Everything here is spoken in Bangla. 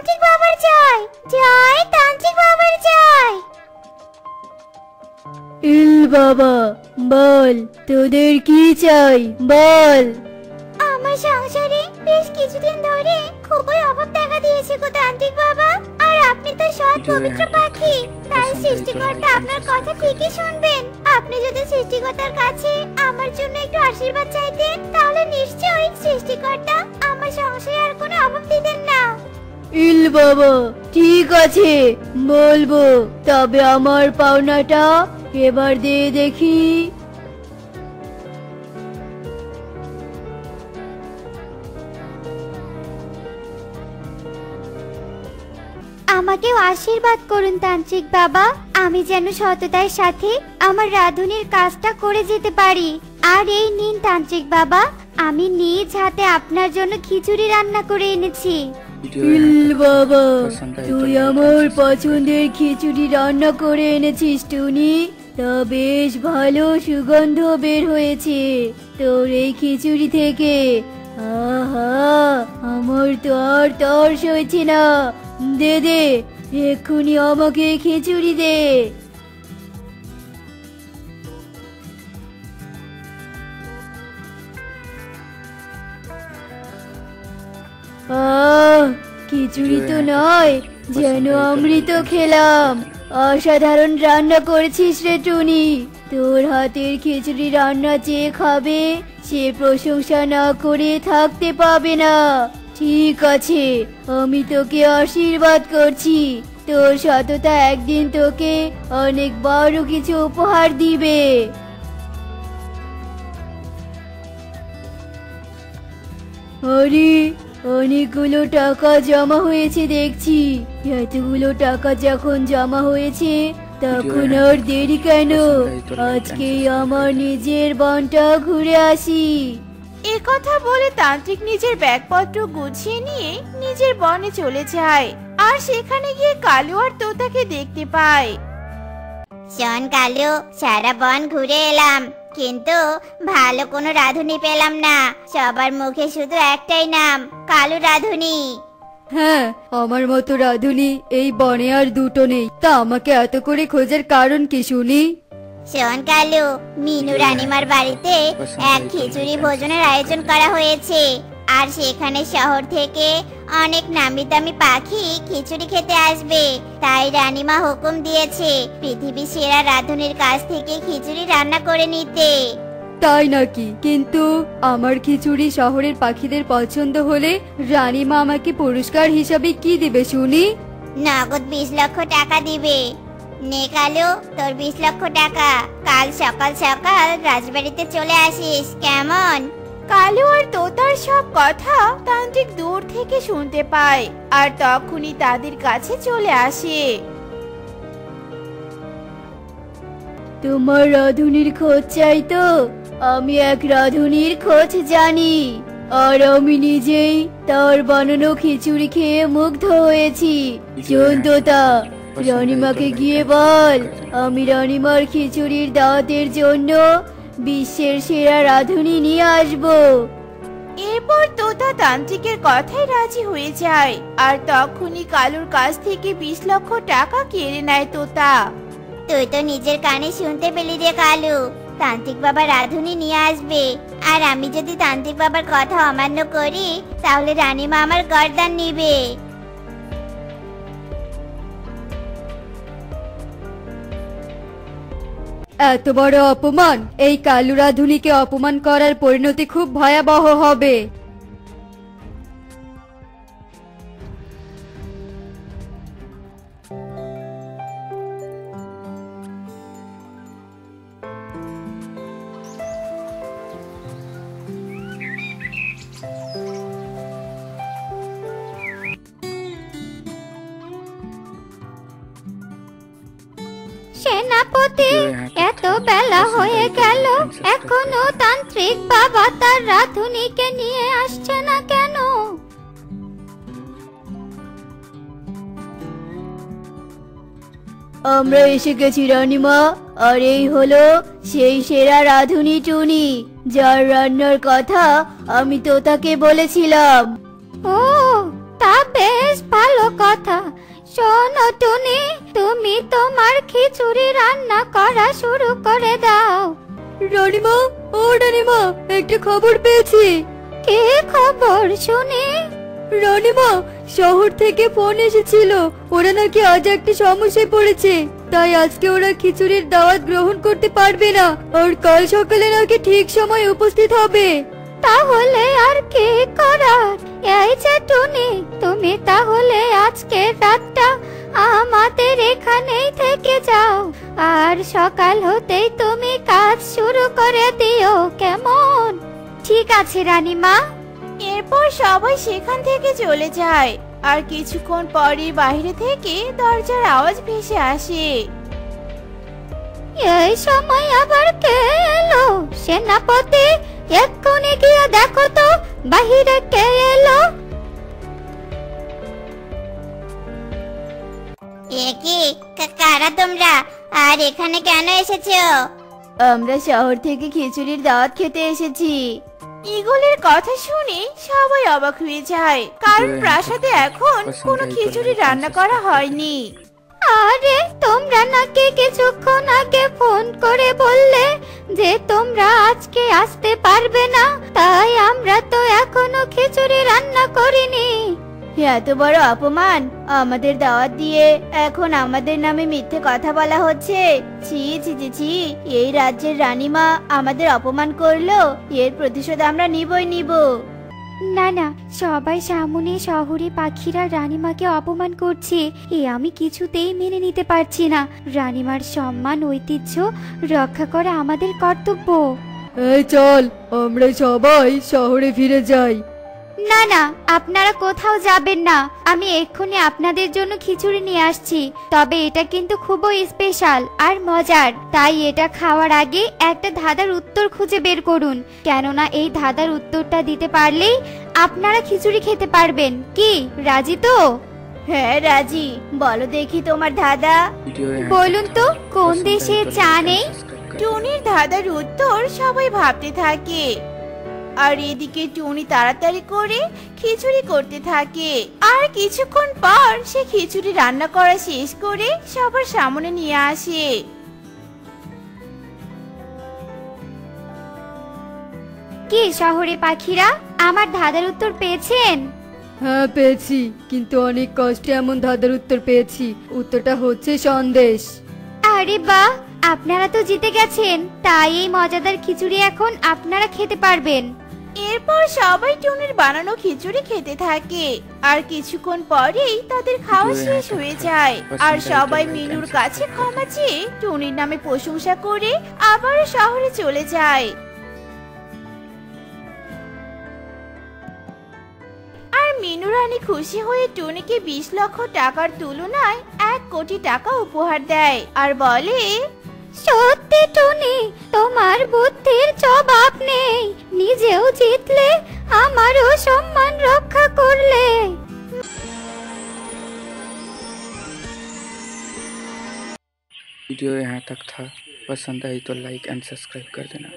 তান্ত্রিক বাবার জয়, জয় তান্ত্রিক বাবার জয়। ইল বাবা, বল তোদের কি চাই, বল। আমার সংসারে বেশ কিছুদিন ধরে খুবই অভাব দেখা দিয়েছে গো তান্ত্রিক বাবা। আর আপনি তো সৎ পবিত্র পাখি, তাই সৃষ্টিকর্তা আপনার কথা ঠিকই শুনবেন। আপনি যদি সৃষ্টিকর্তার কাছে আমার জন্য একটু আশীর্বাদ চাইতেন, তাহলে নিশ্চয়ই সৃষ্টিকর্তা আমার সংসারে আর কোনো অভাব দিতেন না। ইল বাবা, ঠিক আছে বলবো, তবে আমার পাওনাটা এবার দে দেখি। আমাকেও আশীর্বাদ করুন তান্ত্রিক বাবা, আমি যেন সততার সাথে আমার রাঁধুনির কাজটা করে যেতে পারি। আর এই নিন তান্ত্রিক বাবা, আমি নিজ হাতে আপনার জন্য খিচুড়ি রান্না করে এনেছি। ইল বাবা, তুই আমার পছন্দের খিচুড়ি রান্না করে এনেছিস টুনি। তা বেশ ভালো সুগন্ধ বের হয়েছে তোর এই খিচুড়ি থেকে। আহা, আমার তো আর তর সইছে না। দে দে, এক্ষুনি আমাকে খিচুড়ি দে। খিচুড়ি তো নয়, যেন অমৃত খেলাম। অসাধারণ রান্না করেছিস রে টুনি। তোর হাতের খিচুড়ি রান্না চেয়ে খাবে, সে প্রশংসা না করে থাকতে পাবে না। ঠিক আছে, আমি তোকে আশীর্বাদ করছি। তোর সততা একদিন তোকে অনেক বড় কিছু উপহার দিবে। আরে, অনেকগুলো টাকা জমা হয়েছে দেখছি। এতগুলো টাকা যখন জমা হয়েছে, তখন আর দেরি কেন? আজকে আমার নিজের বনটা ঘুরে আসি। এ কথা বলে তান্ত্রিক নিজের ব্যাগপত্র গুছিয়ে নিয়ে নিজের বনে চলে যায়। আর সেখানে গিয়ে কালু আর তোতাকে দেখতে পায়। শোন কালু, সারা বন ঘুরে এলাম, কিন্তু ভালো কোনো রাঁধুনি পেলাম না। সবার মুখে শুধু একটাই নাম, কালু রাঁধুনি। হ্যাঁ, আমার মতো রাঁধুনি এই বনে আর দুটো নেই। তা আমাকে এত করে খোঁজার কারণ কি শুনি? শোন কালু, মিনু রানীমার বাড়িতে এক খিচুড়ি ভোজনের আয়োজন করা হয়েছে। আর সেখানে শহর থেকে অনেক নামি দামি পাখি খিচুড়ি খেতে আসবে। তাই রানীমা হুকুম দিয়েছে পৃথিবীর সেরা রাঁধুনির কাছ থেকে খিচুড়ি রান্না করে নিতে। তাই নাকি? কিন্তু আমার খিচুড়ি শহরের পাখিদের পছন্দ হলে রানীমা আমাকে পুরস্কার হিসাবে কি দিবে শুনি? নগদ 20 লক্ষ টাকা দিবে। নে কালু, তোর 20 লক্ষ টাকা। কাল সকাল সকাল রাজবাড়িতে চলে আসিস, কেমন? কালু আর তোতার সব কথা তান্ত্রিক দূর থেকে শুনতে পায় আর তখনই তাদের কাছে চলে আসে। তোমার রাঁধুনির খোঁজ চাই তো? আমি এক রাঁধুনির খোঁজ জানি, আর আমি নিজেই তার বানানো খিচুড়ি খেয়ে মুগ্ধ হয়েছি। শোন তোতা, রানীমাকে গিয়ে বল আমি রানীমার খিচুড়ির দাওয়াতের জন্য বিশ্বের সেরা রাঁধুনি নিয়ে আসবো। এরপর তোতা তান্ত্রিকের কথায় রাজি হয়ে যায় আর তখনই কালুর কাছ থেকে 20 লক্ষ টাকা কেড়ে নেয় তোতা। তুই তো নিজের কানে শুনতে পেলি রে কালু, তান্ত্রিক বাবা রাঁধুনি নিয়ে আসবে। আর আমি যদি তান্ত্রিক বাবার কথা অমান্য করি, তাহলে রানীমা আমার গর্দান নিবে। এত বড় অপমান! এই কালু রাঁধুনিকে অপমান করার পরিণতি খুব ভয়াবহ হবে। সেনাপতি, এত বেলা হয়ে গেল, এখনো তান্ত্রিক বাবা তার রাঁধুনিকে নিয়ে আসছে না কেন? আমরা এসে গেছি রানীমা, আর এই হলো সেই সেরা রাঁধুনি টুনি, যার রান্নার কথা আমি তোতাকে বলেছিলাম। ও, তা বেশ ভালো কথা। শোনো টুনি, তুমি তোমার খিচুড়ি রান্না করা শুরু করে দাও। রানীমা, ও রানীমা, একটা খবর পেয়েছি। কি খবর শুনি? রানীমা, শহর থেকে ফোন এসেছিল, ওরা নাকি আজ একটা সমস্যায় পড়েছে, তাই আজকে ওরা খিচুড়ির দাওয়াত গ্রহণ করতে পারবে না, আর কাল সকালে নাকি ঠিক সময় উপস্থিত হবে। তাহলে আর কি করার? এই যে টুনি, তুমি তাহলে আজকে রাতটা আমাদের এখানেই থেকে যাও, আর সকাল হতেই তুমি কাজ শুরু করে দিও, কেমন? ঠিক আছে রানীমা। এরপর সবাই সেখান থেকে চলে যায়। আর কিছুক্ষণ পরে বাইরে থেকে দরজার আওয়াজ ভেসে আসে। এই সময় আবার কে এলো? সেনাপতি, এক্ষুনি গিয়ে দেখো তো বাহিরে কে এলো। কি কারা তোমরা, আর এখানে কেন এসেছো? আমরা শহর থেকে খিচুড়ির দাওয়াত খেতে এসেছি। ঈগলের কথা শুনে সবাই অবাক হয়ে যায়, কারণ প্রাসাদে এখন কোনো খিচুড়ি রান্না করা হয়নি। আরে তোমরা নাকি কিছুক্ষণ আগে ফোন করে বললে যে তোমরা আজকে আসতে পারবে না, তাই আমরা তো এখনো খিচুড়ি রান্না করিনি। এত বড় অপমান, আমাদের দাওয়াত দিয়ে এখন আমাদের নামে মিথ্যে কথা বলা হচ্ছে। ছি ছি ছি ছি, এই রাজ্যের রানীমা আমাদের অপমান করলো, এর প্রতিশোধ আমরা নিবই নিব। না না, সবাই সামনে শহরে পাখিরা রানীমাকে অপমান করছে, এ আমি কিছুতেই মেনে নিতে পারছি না। রানীমার সম্মান ঐতিহ্য রক্ষা করা আমাদের কর্তব্য। এই চল, আমরা সবাই শহরে ফিরে যাই। না না, আপনারা কোথাও যাবেন না, আমি এক্ষুনি আপনাদের জন্য খিচুড়ি নিয়ে আসছি, তবে এটা কিন্তু খুবই স্পেশাল আর মজার, তাই এটা খাওয়ার আগে একটা ধাঁধার উত্তর খুঁজে বের করুন, কেননা এই ধাঁধার উত্তরটা দিতে পারলেই আপনারা খিচুড়ি খেতে পারবেন। কি রাজি তো? হ্যাঁ রাজি, বলো দেখি তোমার ধাঁধা। বলুন তো, কোন দেশে চা নেই? টুনির ধাঁধার উত্তর সবাই ভাবতে থাকে, আর এদিকে টুনি তাড়াতাড়ি করে খিচুড়ি করতে থাকে। আর কিছুক্ষণ পর সে খিচুড়ি রান্না করা শেষ করে সবার সামনে নিয়ে আসে। কি শহরে পাখিরা, আমার ধাঁধার উত্তর পেয়েছেন? হ্যাঁ পেয়েছি, কিন্তু অনেক কষ্টে এমন ধাঁধার উত্তর পেয়েছি। উত্তরটা হচ্ছে সন্দেশ। আরে বাহ, আপনারা তো জিতে গেছেন, তাই এই মজাদার খিচুড়ি এখন আপনারা খেতে পারবেন। এরপর সবাই টুনির বানানো খিচুড়ি খেতে থাকে, আর কিছুক্ষণ পরেই তাদের খাওয়া শেষ হয়ে যায়। আর সবাই মিনুর কাছে ক্ষমা চেয়ে টুনির নামে প্রশংসা করে আবারও শহরে চলে যায়। আর মিনু রানী খুশি হয়ে টুনিকে 20 লক্ষ টাকার তুলনায় 1 কোটি টাকা উপহার দেয়, আর বলে, সত্যি টুনি, তোমার বুদ্ধির জবাব নেই, নিজেও জিতলে আমারও সম্মান রক্ষা করলে। वीडियो यहाँ तक था, पसंद आई तो लाइक एंड सब्सक्राइब कर देना।